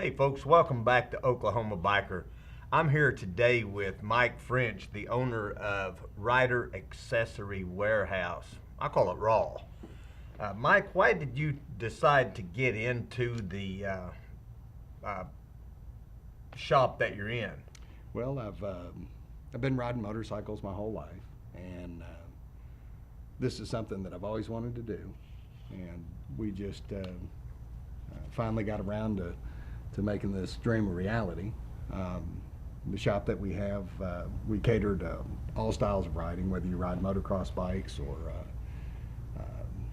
Hey folks, welcome back to Oklahoma Biker. I'm here today with Mike French, the owner of Rider Accessory Warehouse. I call it Raw. Mike, why did you decide to get into the shop that you're in? Well, I've been riding motorcycles my whole life, and this is something that I've always wanted to do, and we just finally got around to making this dream a reality. The shop that we have, we cater to all styles of riding, whether you ride motocross bikes or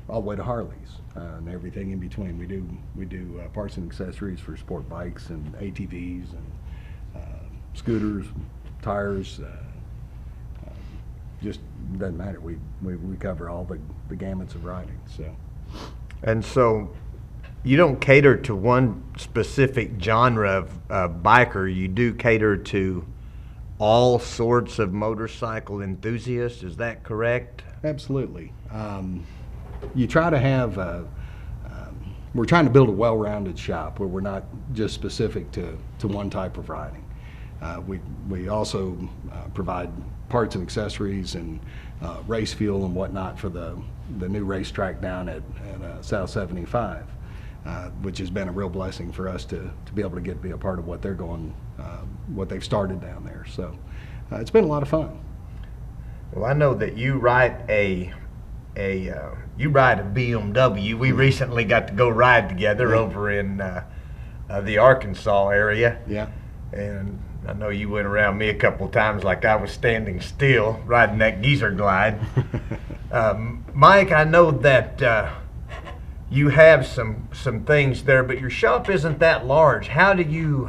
all the way to Harleys and everything in between. We do parts and accessories for sport bikes and ATVs and scooters, tires. Just doesn't matter. We cover all the gamuts of riding. And so you don't cater to one specific genre of biker. You do cater to all sorts of motorcycle enthusiasts. Is that correct? Absolutely. You try to have, we're trying to build a well-rounded shop where we're not just specific to one type of riding. We also provide parts and accessories and race fuel and whatnot for the new racetrack down at South 75. Which has been a real blessing for us to be able to be a part of what they're what they've started down there. So it's been a lot of fun. Well, I know that you ride a BMW. We recently got to go ride together over in the Arkansas area. Yeah. And I know you went around me a couple of times like I was standing still riding that geezer glide. Mike, I know that you have some things there, but your shop isn't that large. How do you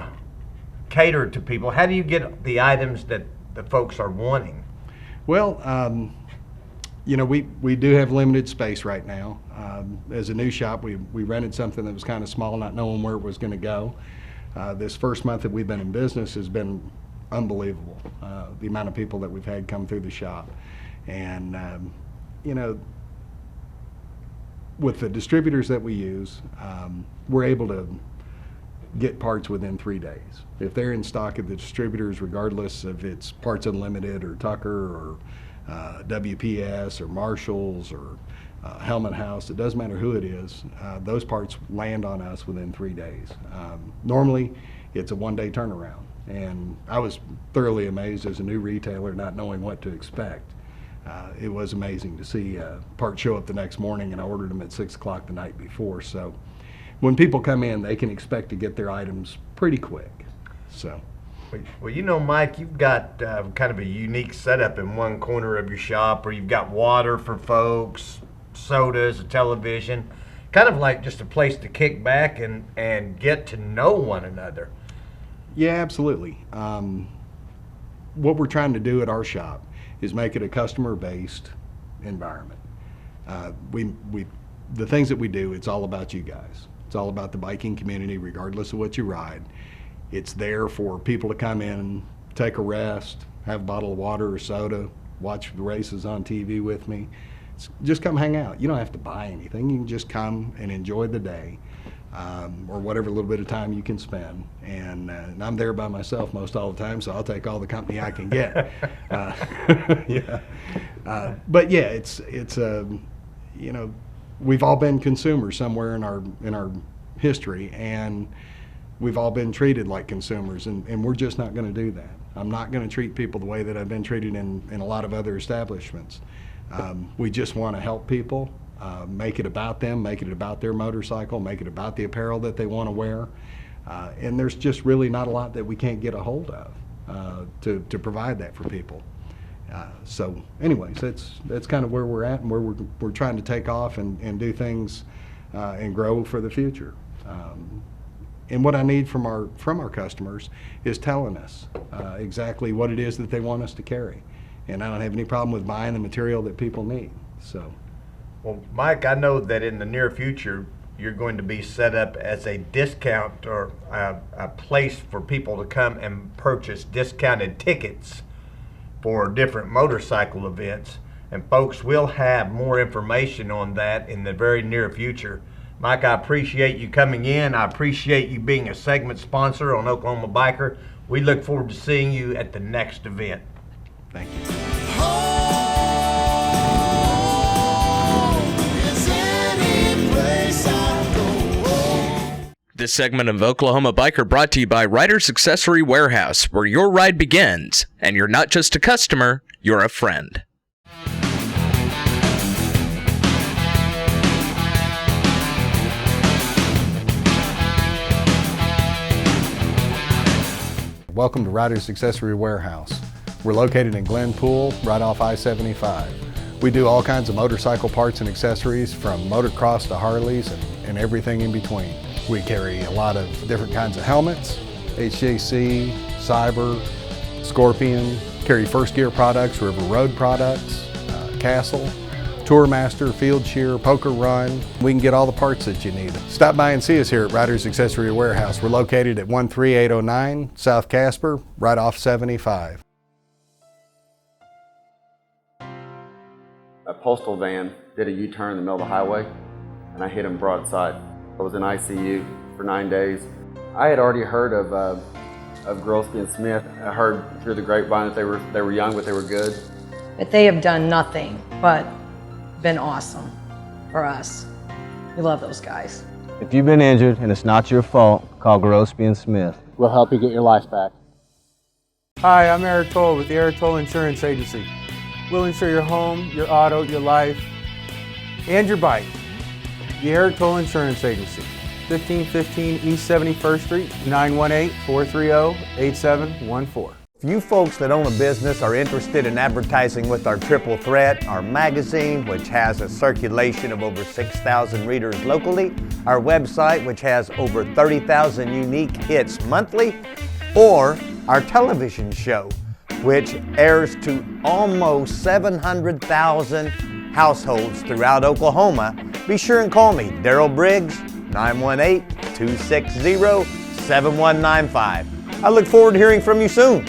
cater to people? How do you get the items that the folks are wanting? Well, we do have limited space right now. As a new shop, we rented something that was kind of small, not knowing where it was going to go. This first month that we've been in business has been unbelievable. The amount of people that we've had come through the shop. And, with the distributors that we use, we're able to get parts within 3 days. If they're in stock at the distributors, regardless if it's Parts Unlimited or Tucker or WPS or Marshalls or Helmet House, it doesn't matter who it is, those parts land on us within 3 days. Normally, it's a one-day turnaround, and I was thoroughly amazed as a new retailer not knowing what to expect. It was amazing to see parts show up the next morning, and I ordered them at 6 o'clock the night before. So when people come in, they can expect to get their items pretty quick. So. Well, Mike, you've got kind of a unique setup in one corner of your shop where you've got water for folks, sodas, a television, kind of like just a place to kick back and get to know one another. Yeah, absolutely. What we're trying to do at our shop is make it a customer-based environment. The things that we do, it's all about you guys. It's all about the biking community, regardless of what you ride. It's there for people to come in, take a rest, have a bottle of water or soda, watch the races on TV with me. Just come hang out. You don't have to buy anything. You can just come and enjoy the day, or whatever little bit of time you can spend. And I'm there by myself most all the time, so I'll take all the company I can get. Yeah. But yeah, it's we've all been consumers somewhere in our history, and we've all been treated like consumers, and we're just not going to do that. I'm not going to treat people the way that I've been treated in a lot of other establishments. We just want to help people. Make it about them, make it about their motorcycle, make it about the apparel that they want to wear. And there's just really not a lot that we can't get a hold of to provide that for people. So anyways, that's kind of where we're at and where we're trying to take off and do things and grow for the future. And what I need from our customers is telling us exactly what it is that they want us to carry. And I don't have any problem with buying the material that people need. So. Well, Mike, I know that in the near future, you're going to be set up as a discount or a place for people to come and purchase discounted tickets for different motorcycle events. And folks will have more information on that in the very near future. Mike, I appreciate you coming in. I appreciate you being a segment sponsor on Oklahoma Biker. We look forward to seeing you at the next event. Thank you. This segment of Oklahoma Biker brought to you by Riders Accessory Warehouse, where your ride begins, and you're not just a customer, you're a friend. Welcome to Riders Accessory Warehouse. We're located in Glenpool, right off I-75. We do all kinds of motorcycle parts and accessories, from motocross to Harleys and everything in between. We carry a lot of different kinds of helmets, HJC, Cyber, Scorpion, carry First Gear products, River Road products, Castle, Tourmaster, Field Shear, Poker Run. We can get all the parts that you need. Stop by and see us here at Riders Accessory Warehouse. We're located at 13809 South Casper, right off 75. A postal van did a U-turn in the middle of the highway, and I hit him broadside. I was in ICU for 9 days. I had already heard of Grosby and Smith. I heard through the grapevine that they were young, but they were good. But they have done nothing but been awesome for us. We love those guys. If you've been injured and it's not your fault, call Grosby and Smith. We'll help you get your life back. Hi, I'm Eric Toll with the Eric Toll Insurance Agency. We'll insure your home, your auto, your life, and your bike. The Eric Toll Insurance Agency, 1515 East 71st Street, 918-430-8714. If you folks that own a business are interested in advertising with our Triple Threat, our magazine, which has a circulation of over 6,000 readers locally, our website, which has over 30,000 unique hits monthly, or our television show, which airs to almost 700,000 households throughout Oklahoma, be sure and call me, Darrell Briggs, 918-260-7195. I look forward to hearing from you soon.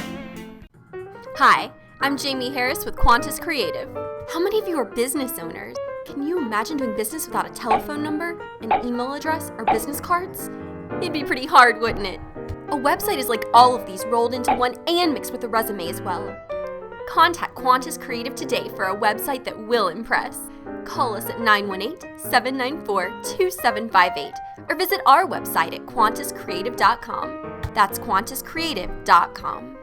Hi, I'm Jamie Harris with Qantas Creative. How many of you are business owners? Can you imagine doing business without a telephone number, an email address, or business cards? It'd be pretty hard, wouldn't it? A website is like all of these rolled into one and mixed with a resume as well. Contact Qantas Creative today for a website that will impress. Call us at 918-794-2758 or visit our website at QantasCreative.com. That's QantasCreative.com.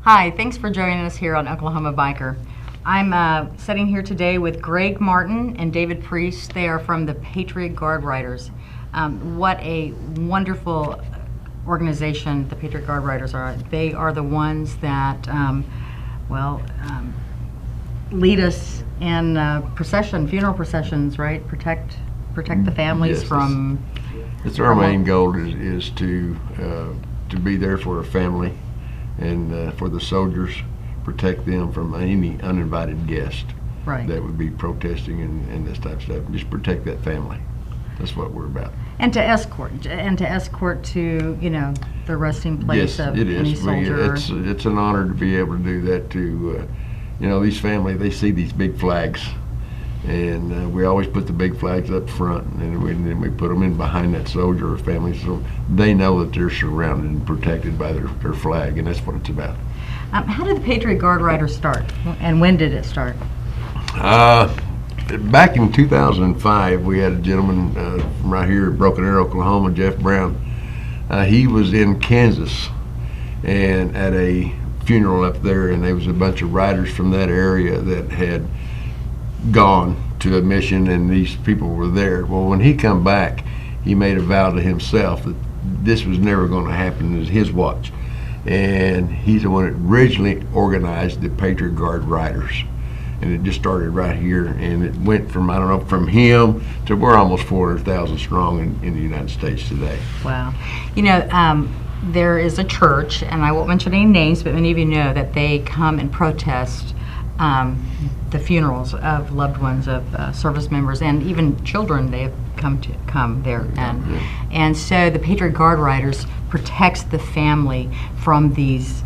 Hi, thanks for joining us here on Oklahoma Biker. I'm sitting here today with Greg Martin and David Priest. They are from the Patriot Guard Riders. What a wonderful organization the Patriot Guard Riders are. They are the ones that, lead us in funeral processions, right? Protect the families from. It's our main goal is to be there for a family and for the soldiers, protect them from any uninvited guest that would be protesting and this type of stuff. Just protect that family. That's what we're about. And to escort to the resting place of any soldier. It's an honor to be able to do that to these families. They see these big flags, and we always put the big flags up front, and then we put them in behind that soldier or family, so they know that they're surrounded and protected by their flag, and that's what it's about. How did the Patriot Guard Riders start, and when did it start? Back in 2005, we had a gentleman from right here at Broken Arrow, Oklahoma, Jeff Brown. He was in Kansas and at a funeral up there, and there was a bunch of riders from that area that had gone to a mission, and these people were there. Well, when he come back, he made a vow to himself that this was never going to happen as his watch. And he's the one that originally organized the Patriot Guard Riders. And it just started right here, and it went from him to we're almost 400,000 strong in the United States today. Wow. There is a church, and I won't mention any names, but many of you know that they come and protest the funerals of loved ones, of service members, and even children. They have come there, and so the Patriot Guard Riders protects the family from these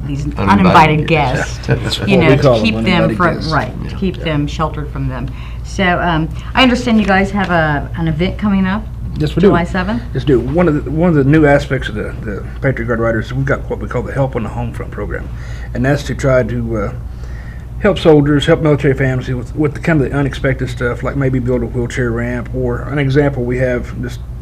these uninvited guests, you know, to keep them from Yeah. to keep them sheltered from them. So I understand you guys have an event coming up. Yes, we July do. 7th? Yes, we do. One of the new aspects of the Patriot Guard Riders, we've got what we call the Help on the Home Front program, and that's to try to help soldiers, help military families with the kind of the unexpected stuff, like maybe build a wheelchair ramp. Or an example we have,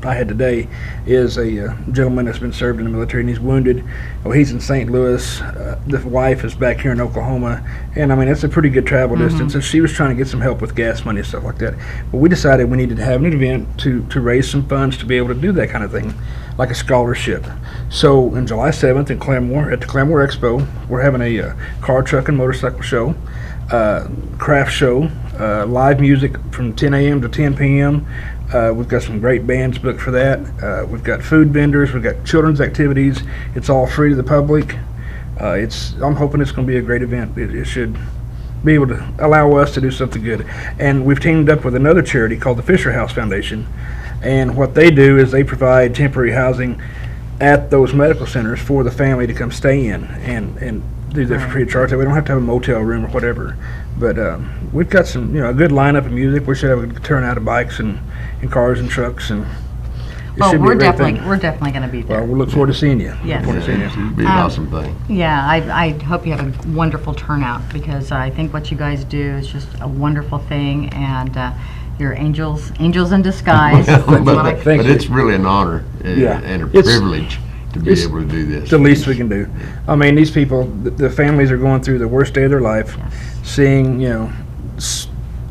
I had today, is a gentleman that's been served in the military and he's wounded. Well, he's in St. Louis. The wife is back here in Oklahoma, and I mean it's a pretty good travel distance. And she was trying to get some help with gas money and stuff like that. But we decided we needed to have an event to raise some funds to be able to do that kind of thing, like a scholarship. So on July 7th in Claremore, at the Claremore Expo, we're having a car, truck, and motorcycle show, craft show, live music from 10 a.m. to 10 p.m. We've got some great bands booked for that. We've got food vendors. We've got children's activities. It's all free to the public. I'm hoping it's going to be a great event. It should be able to allow us to do something good. And we've teamed up with another charity called the Fisher House Foundation. And what they do is they provide temporary housing at those medical centers for the family to come stay in and do that for free of charge. We don't have to have a motel room or whatever. But we've got some, a good lineup of music. We should have a good turnout of bikes and cars and trucks, and it should be a great thing. We're definitely going to be there. Well, we look forward to seeing you. Yes. Look forward to seeing you. It'd be an awesome thing. Yeah, I hope you have a wonderful turnout, because I think what you guys do is just a wonderful thing, and you're angels in disguise. but it's really an honor and a privilege to be able to do this. It's the least we can do. I mean, these people, the families are going through the worst day of their life, seeing,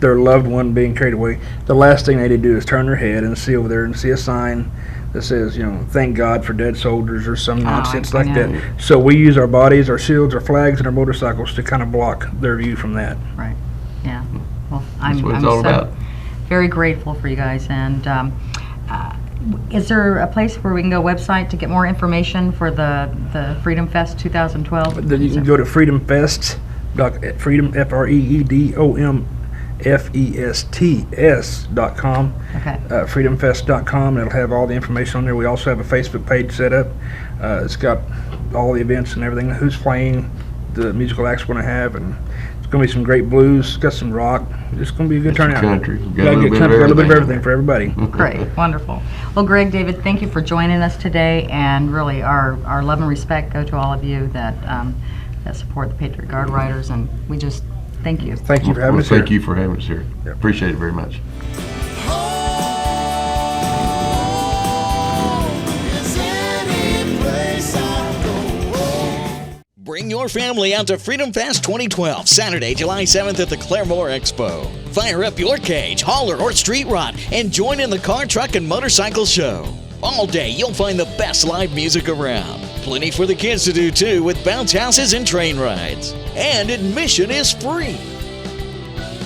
their loved one being carried away. The last thing they do is turn their head and see over there and see a sign that says, thank God for dead soldiers or some nonsense like that. So we use our bodies, our shields, our flags, and our motorcycles to kind of block their view from that. Right. Yeah. Well, That's what it's I'm all about. Very grateful for you guys. And is there a place where we can go website to get more information for the Freedom Fest 2012? You can go to freedomfest.com, freedomfest.com, freedomfest.com, and it'll have all the information on there. We also have a Facebook page set up. It's got all the events and everything, who's playing, the musical acts we're going to have, and it's going to be some great blues, got some rock. It's going to be a good turnout. Country. Got a little bit of everything for everybody. Great, wonderful. Well, Greg, David, thank you for joining us today, and really our love and respect go to all of you that support the Patriot Guard Riders, and we just thank you. Thank you for having us here. Thank you for having us here. Yep. Appreciate it very much. Bring your family out to Freedom Fest 2012, Saturday, July 7th at the Claremore Expo. Fire up your cage, hauler, or street rod and join in the car, truck, and motorcycle show. All day, you'll find the best live music around. Plenty for the kids to do, too, with bounce houses and train rides. And admission is free.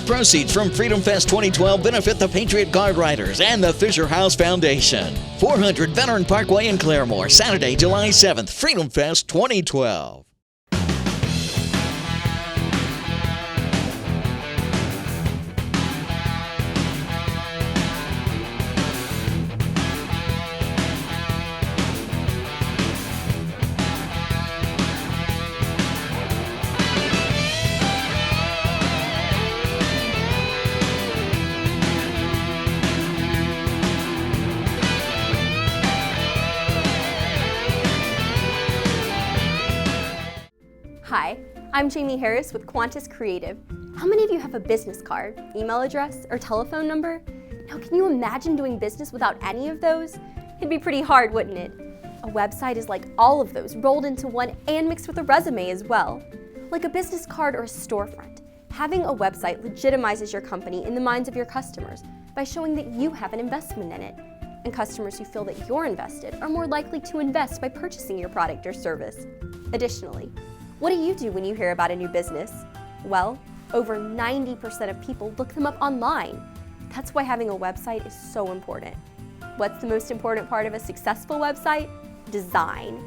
Proceeds from Freedom Fest 2012 benefit the Patriot Guard Riders and the Fisher House Foundation. 400 Veteran Parkway in Claremore, Saturday, July 7th, Freedom Fest 2012. Hi, I'm Jamie Harris with Qantas Creative. How many of you have a business card, email address, or telephone number? Now, can you imagine doing business without any of those? It'd be pretty hard, wouldn't it? A website is like all of those rolled into one and mixed with a resume as well. Like a business card or a storefront, having a website legitimizes your company in the minds of your customers by showing that you have an investment in it. And customers who feel that you're invested are more likely to invest by purchasing your product or service. Additionally, what do you do when you hear about a new business? Well, over 90% of people look them up online. That's why having a website is so important. What's the most important part of a successful website? Design.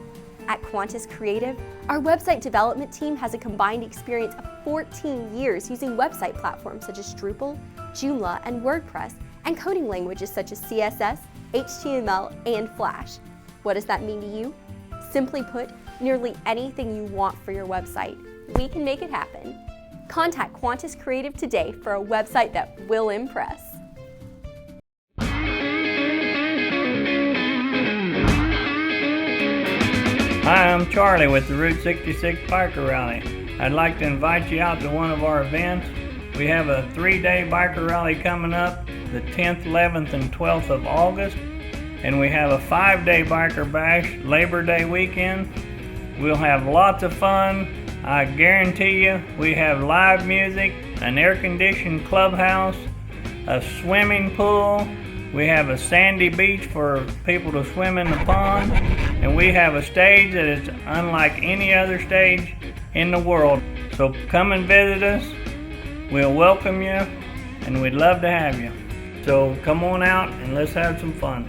At Qantas Creative, our website development team has a combined experience of 14 years using website platforms such as Drupal, Joomla, and WordPress, and coding languages such as CSS, HTML, and Flash. What does that mean to you? Simply put, nearly anything you want for your website. We can make it happen. Contact Qantas Creative today for a website that will impress. Hi, I'm Charlie with the Route 66 Biker Rally. I'd like to invite you out to one of our events. We have a 3-day biker rally coming up the 10th, 11th, and 12th of August. And we have a 5-day biker bash Labor Day weekend. We'll have lots of fun. I guarantee you, we have live music, an air-conditioned clubhouse, a swimming pool. We have a sandy beach for people to swim in the pond. And we have a stage that is unlike any other stage in the world. So come and visit us. We'll welcome you, and we'd love to have you. So come on out and let's have some fun.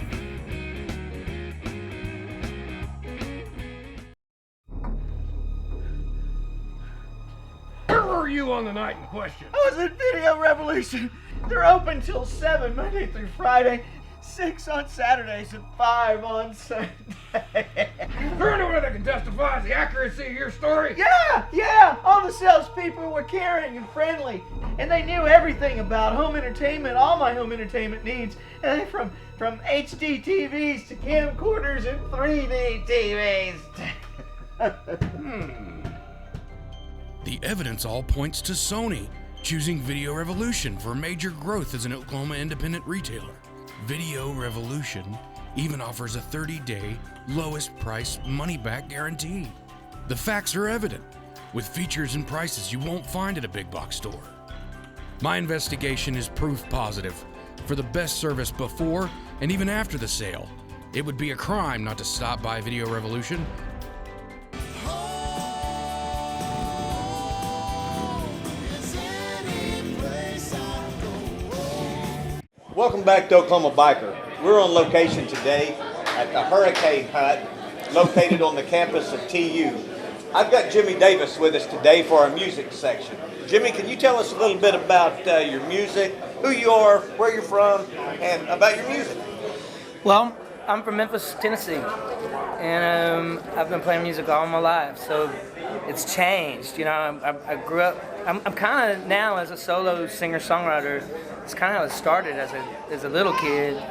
Where were you on the night in question? I was at Video Revolution. They're open till 7 Monday through Friday, 6 on Saturdays, and 5 on Sunday. Is there anyone that can testify to the accuracy of your story? Yeah. All the salespeople were caring and friendly, and they knew everything about home entertainment, all my home entertainment needs, and from HD TVs to camcorders and 3D TVs. The evidence all points to Sony choosing Video Revolution for major growth as an Oklahoma independent retailer. Video Revolution even offers a 30-day lowest price money-back guarantee. The facts are evident, with features and prices you won't find at a big box store. My investigation is proof positive for the best service before and even after the sale. It would be a crime not to stop by Video Revolution. Welcome back to Oklahoma Biker. We're on location today at the Hurricane Hut, located on the campus of TU. I've got Jimmy Davis with us today for our music section. Jimmy, can you tell us a little bit about your music, who you are, where you're from, and about your music? Well, I'm from Memphis, Tennessee, and I've been playing music all my life, so it's changed. You know, I grew up, I'm kind of now as a solo singer-songwriter. It's kind of how it started as a little kid,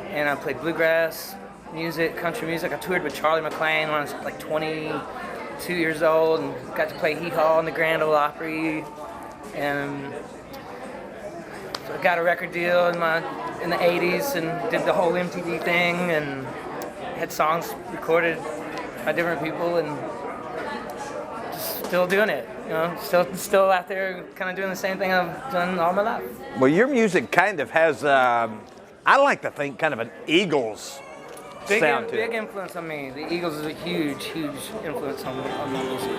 and I played bluegrass music, country music. I toured with Charlie McClain when I was like 22 years old, and got to play Hee Haw in the Grand Ole Opry, and so I got a record deal in the 80s and did the whole MTV thing, and had songs recorded by different people, and just still doing it. You know, still out there kind of doing the same thing I've done all my life. Well, your music kind of has, I like to think, kind of an Eagles sound to it. Big influence on me. The Eagles is a huge, huge influence on my music.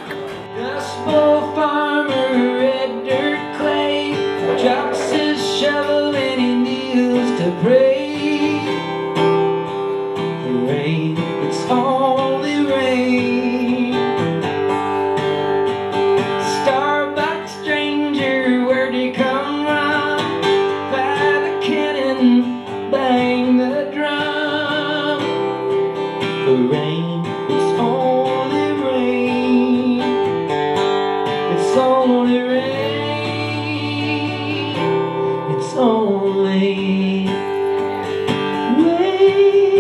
Dust-bowl farmer, red dirt clay, drops his shovel and he kneels to pray. The rain, it's only rain. Starbucks stranger, where'd he come from? Fire the cannon, bang the drum. The rain, it's only rain. It's only rain. It's only rain.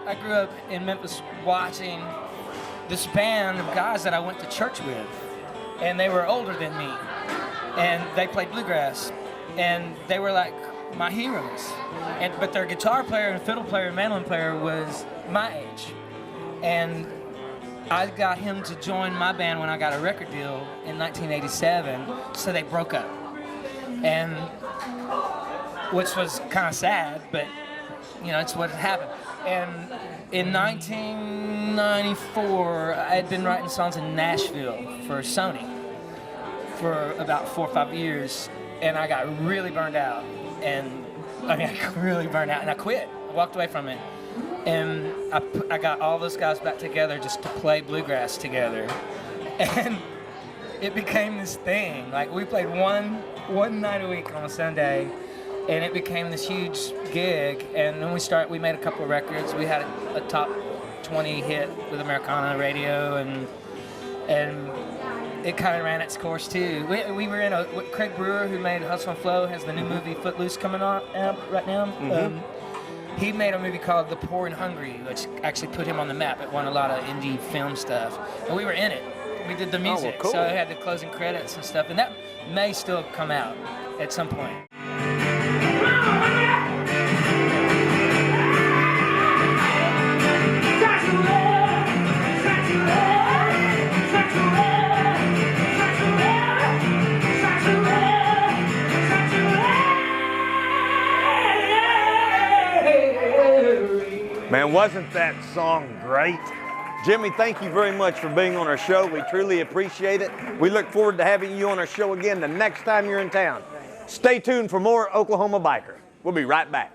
I grew up in Memphis watching this band of guys that I went to church with, and they were older than me, and they played bluegrass, and they were like my heroes. But their guitar player and fiddle player and mandolin player was my age, and I got him to join my band when I got a record deal in 1987. So they broke up, and which was kind of sad, but you know, it's what happened. And in 1994, I had been writing songs in Nashville for Sony for about 4 or 5 years, and I got really burned out. And I got really burned out, and I quit. I walked away from it, and I got all those guys back together just to play bluegrass together, and it became this thing. Like, we played one night a week on a Sunday, and it became this huge gig. And then we made a couple of records. We had a top top 20 hit with Americana radio, and it kind of ran its course too. We were in Craig Brewer, who made Hustle and Flow, has the new movie Footloose coming out right now. He made a movie called The Poor and Hungry, which actually put him on the map. It won a lot of indie film stuff, and we were in it. We did the music, cool. so it had the closing credits and stuff, and that may still come out at some point. Man, wasn't that song great? Jimmy, thank you very much for being on our show. We truly appreciate it. We look forward to having you on our show again the next time you're in town. Stay tuned for more Oklahoma Biker. We'll be right back.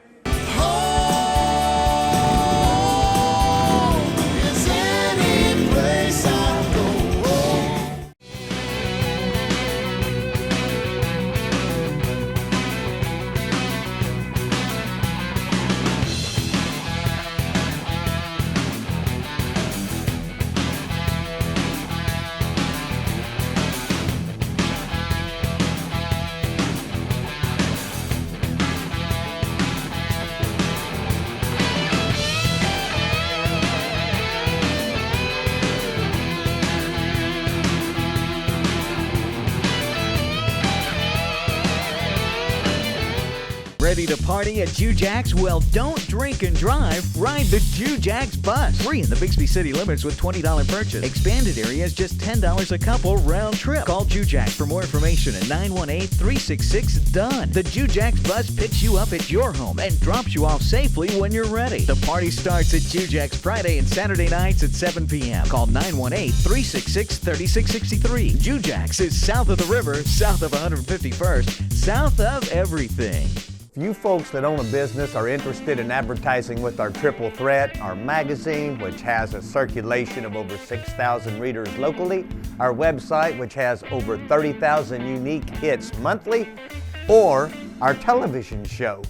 Ready to party at Jew-Jack's? Well, don't drink and drive. Ride the Jew-Jack's bus. Free in the Bixby city limits with $20 purchase. Expanded areas just $10 a couple round trip. Call Jew-Jack's for more information at 918-366-DONE. The Jew-Jack's bus picks you up at your home and drops you off safely when you're ready. The party starts at Jew-Jack's Friday and Saturday nights at 7 p.m. Call 918-366-3663. Jew-Jack's is south of the river, south of 151st, south of everything. If you folks that own a business are interested in advertising with our Triple Threat, our magazine, which has a circulation of over 6,000 readers locally, our website, which has over 30,000 unique hits monthly, or our television show,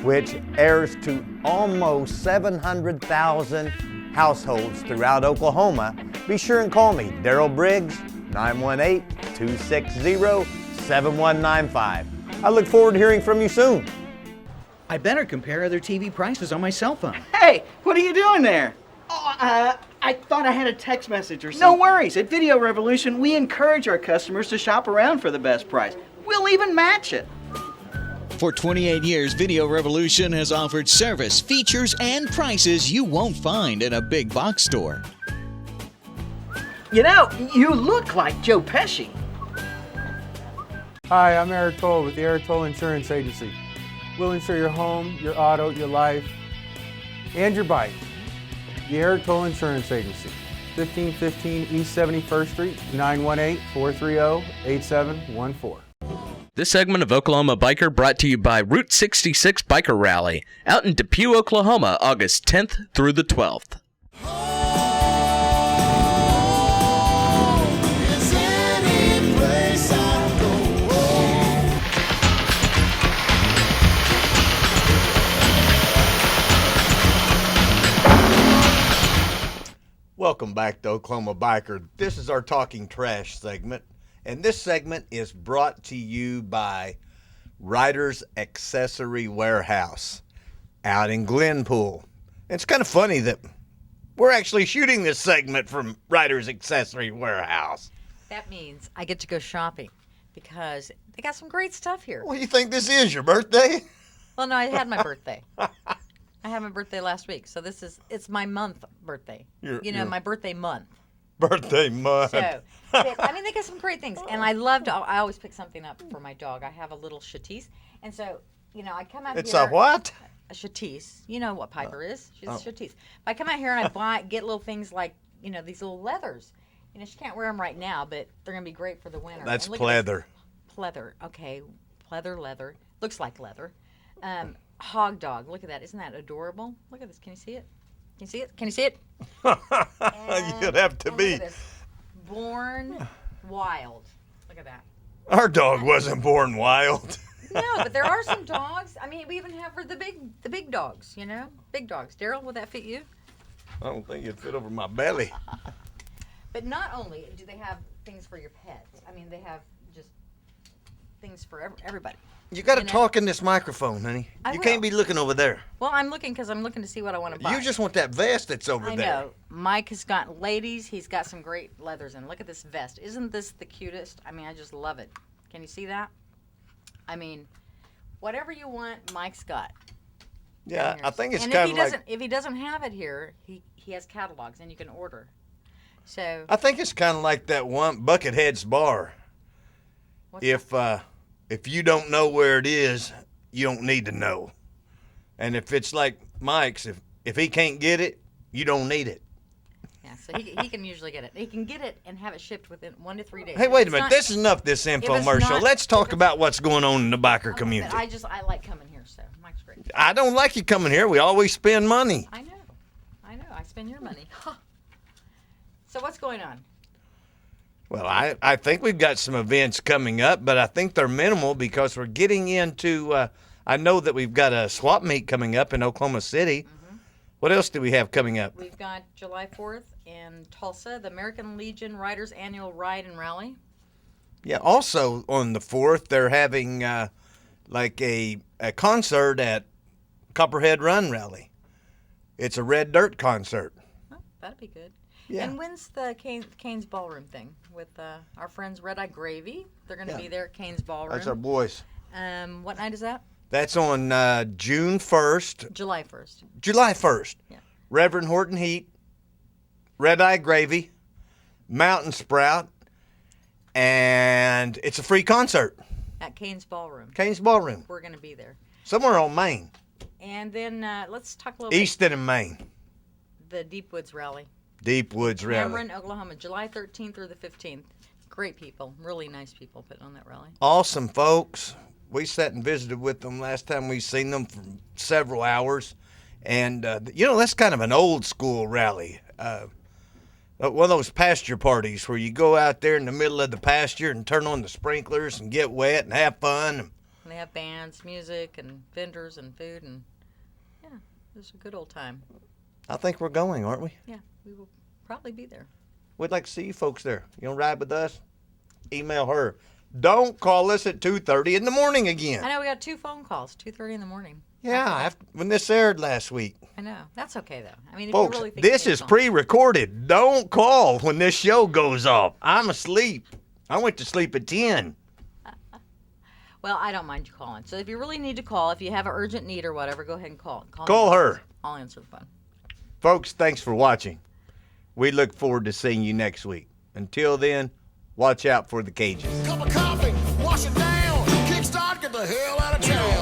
which airs to almost 700,000 households throughout Oklahoma, be sure and call me, Daryl Briggs, 918-260-7195. I look forward to hearing from you soon. I better compare other TV prices on my cell phone. Hey, what are you doing there? Oh, I thought I had a text message or something. No worries. At Video Revolution, we encourage our customers to shop around for the best price. We'll even match it. For 28 years, Video Revolution has offered service, features, and prices you won't find in a big box store. You know, you look like Joe Pesci. Hi, I'm Eric Toll with the Eric Toll Insurance Agency. We'll insure your home, your auto, your life, and your bike. The Eric Toll Insurance Agency, 1515 East 71st Street, 918-430-8714. This segment of Oklahoma Biker brought to you by Route 66 Biker Rally, out in Depew, Oklahoma, August 10th through the 12th. Welcome back to Oklahoma Biker. This is our Talking Trash segment, and this segment is brought to you by Ryder's Accessory Warehouse out in Glenpool. It's kind of funny that we're actually shooting this segment from Ryder's Accessory Warehouse. That means I get to go shopping because they got some great stuff here. Well, you think this is your birthday? Well, no, I had my birthday. I had my birthday last week, so it's my month birthday. My birthday month. Birthday month. So, I mean, they got some great things, and I always pick something up for my dog. I have a little Chatisse, and so, I come out here. It's a what? A Chatisse. You know what Piper is. She's a Chatisse. But I come out here and I get little things like, these little leathers. She can't wear them right now, but they're going to be great for the winter. That's pleather. Pleather, okay. Pleather, leather. Looks like leather. Hog dog. Look at that. Isn't that adorable? Look at this. Can you see it? Can you see it? Can you see it? You'd have to be. Born wild. Look at that. Our dog wasn't born wild. No, but there are some dogs. I mean, we even have for the big dogs, Big dogs. Daryl, will that fit you? I don't think it'd fit over my belly. But not only do they have things for your pets, I mean, they have just things for everybody. You got to talk in this microphone, honey. You can't be looking over there. Well, I'm looking because I'm looking to see what I want to buy. You just want that vest that's over I there. know. Mike has got, ladies, he's got some great leathers in. Look at this vest. Isn't this the cutest? I mean, I just love it. Can you see that? I mean, whatever you want, Mike's got. Yeah, I think it's and kind of like... if he doesn't have it here, he has catalogs and you can order. So I think it's kind of like that one Buckethead's Bar. If you don't know where it is, you don't need to know. And if it's like Mike's, if he can't get it, you don't need it. yeah, so he can usually get it. He can get it and have it shipped within 1 to 3 days. Hey, wait a minute. This is enough this it's infomercial. not- Let's talk about what's going on in the biker community. But I like coming here, so Mike's great. I don't like you coming here. We always spend money. I know. I spend your money. So what's going on? Well, I think we've got some events coming up, but I think they're minimal because we're getting into, I know that we've got a swap meet coming up in Oklahoma City. Mm-hmm. What else do we have coming up? We've got July 4th in Tulsa, the American Legion Riders Annual Ride and Rally. Yeah, also on the 4th, they're having like a concert at Copperhead Run Rally. It's a red dirt concert. Oh, that'd be good. Yeah. And when's the Canes Ballroom thing with our friends Red Eye Gravy? They're going to be there at Canes Ballroom. That's our boys. What night is that? That's on June 1st. July 1st. July 1st. Yeah. Reverend Horton Heat, Red Eye Gravy, Mountain Sprout, and it's a free concert. At Canes Ballroom. Canes Ballroom. We're going to be there. Somewhere on Maine. And then let's talk a little Easton and Maine. The Deep Woods Rally. Deep Woods Rally. Cameron, Oklahoma, July 13th through the 15th. Great people, really nice people putting on that rally. Awesome folks. We sat and visited with them last time we seen them for several hours. And, that's kind of an old school rally. One of those pasture parties where you go out there in the middle of the pasture and turn on the sprinklers and get wet and have fun. And they have bands, music, and vendors and food. And, yeah, it was a good old time. I think we're going, aren't we? Yeah, we will probably be there. We'd like to see you folks there. You want to ride with us? Email her. Don't call us at 2:30 in the morning again. I know we got 2 phone calls, 2:30 in the morning. Yeah, when this aired last week. I know. That's okay, though. I mean, if Folks, you really think this is pre-recorded. Don't call when this show goes off. I'm asleep. I went to sleep at 10. Well, I don't mind you calling. So if you really need to call, if you have an urgent need or whatever, go ahead and call. Call her. I'll answer the phone. Folks, thanks for watching. We look forward to seeing you next week. Until then, watch out for the cages. Cup of coffee, wash it down, kickstart, get the hell out of town.